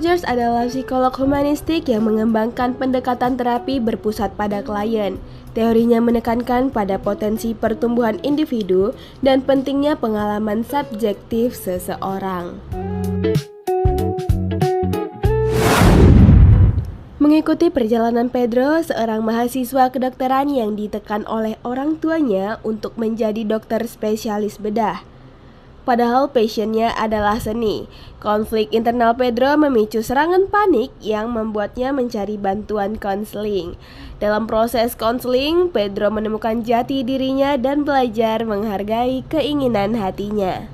Rogers adalah psikolog humanistik yang mengembangkan pendekatan terapi berpusat pada klien. Teorinya menekankan pada potensi pertumbuhan individu dan pentingnya pengalaman subjektif seseorang. Mengikuti perjalanan Pedro, seorang mahasiswa kedokteran yang ditekan oleh orang tuanya untuk menjadi dokter spesialis bedah. Padahal passionnya adalah seni. Konflik internal Pedro memicu serangan panik yang membuatnya mencari bantuan konseling. Dalam proses konseling, Pedro menemukan jati dirinya dan belajar menghargai keinginan hatinya.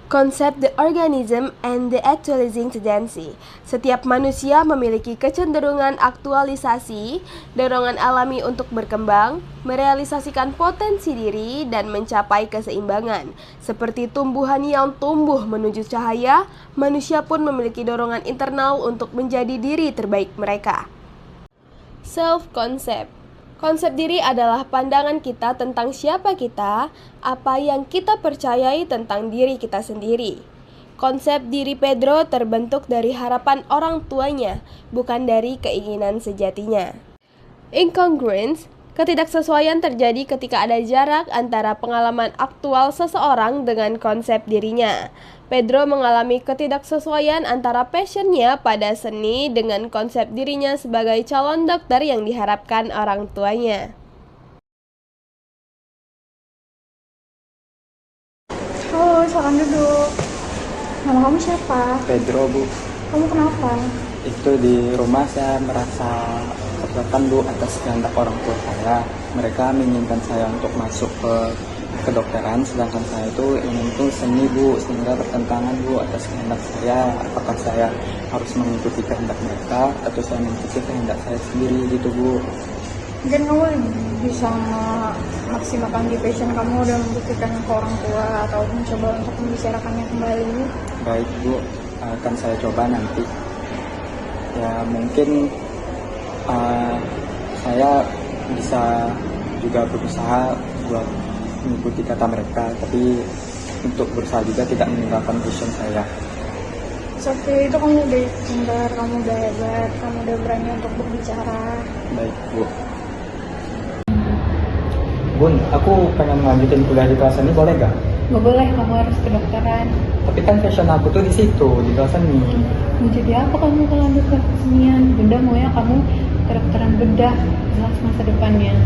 Konsep The Organism and the Actualizing Tendency. Setiap manusia memiliki kecenderungan aktualisasi, dorongan alami untuk berkembang, merealisasikan potensi diri, dan mencapai keseimbangan. Seperti tumbuhan yang tumbuh menuju cahaya, manusia pun memiliki dorongan internal untuk menjadi diri terbaik mereka. Self-concept. Konsep diri adalah pandangan kita tentang siapa kita, apa yang kita percayai tentang diri kita sendiri. Konsep diri Pedro terbentuk dari harapan orang tuanya, bukan dari keinginan sejatinya. Incongruence, ketidaksesuaian terjadi ketika ada jarak antara pengalaman aktual seseorang dengan konsep dirinya. Pedro mengalami ketidaksesuaian antara passionnya pada seni dengan konsep dirinya sebagai calon dokter yang diharapkan orang tuanya. Halo, silakan duduk. Nama kamu siapa? Pedro, Bu. Kamu kenapa? Itu di rumah saya merasa tertekan, Bu, atas kehendak orang tua saya. Mereka menginginkan saya untuk masuk ke kedokteran, sedangkan saya itu ingin itu seni, Bu, sehingga bertentangan, Bu, atas kehendak saya. Apakah saya harus mengikuti kehendak mereka atau saya mengikuti kehendak saya sendiri gitu, Bu. Mungkin kamu bisa maksimalkan di passion kamu dan membuktikan ke orang tua atau mencoba untuk membicarakannya kembali. Baik, Bu, akan saya coba nanti. Ya, mungkin saya bisa juga berusaha buat mengikuti kata mereka, tapi untuk berusaha juga tidak meninggalkan passion saya. Seperti itu, kamu udah pintar, kamu udah hebat, kamu udah berani untuk berbicara. Baik, Bu. Bun, aku pengen lanjutin kuliah di kelas ini, boleh gak? Gak boleh, kamu harus kedokteran. Tapi kan passion aku tuh di situ, di kelas ini. Mau jadi apa kamu kalau lanjut ke kesenian? Bunda maunya kamu kedokteran bedah, jelas masa depannya.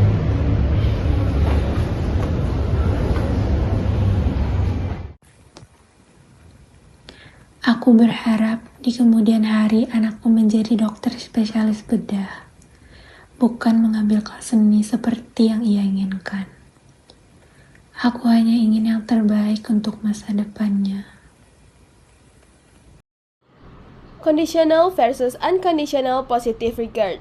Aku berharap di kemudian hari anakku menjadi dokter spesialis bedah, bukan mengambil kelas seni seperti yang ia inginkan. Aku hanya ingin yang terbaik untuk masa depannya. Conditional versus unconditional positive regard.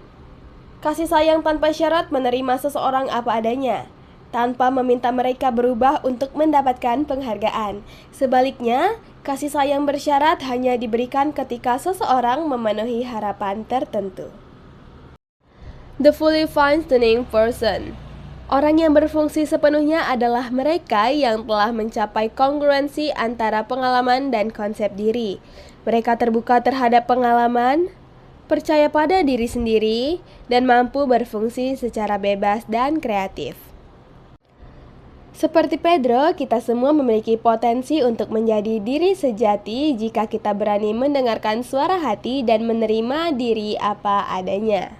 Kasih sayang tanpa syarat menerima seseorang apa adanya, tanpa meminta mereka berubah untuk mendapatkan penghargaan. Sebaliknya, kasih sayang bersyarat hanya diberikan ketika seseorang memenuhi harapan tertentu. The fully functioning person. Orang yang berfungsi sepenuhnya adalah mereka yang telah mencapai kongruensi antara pengalaman dan konsep diri. Mereka terbuka terhadap pengalaman, percaya pada diri sendiri, dan mampu berfungsi secara bebas dan kreatif. Seperti Pedro, kita semua memiliki potensi untuk menjadi diri sejati jika kita berani mendengarkan suara hati dan menerima diri apa adanya.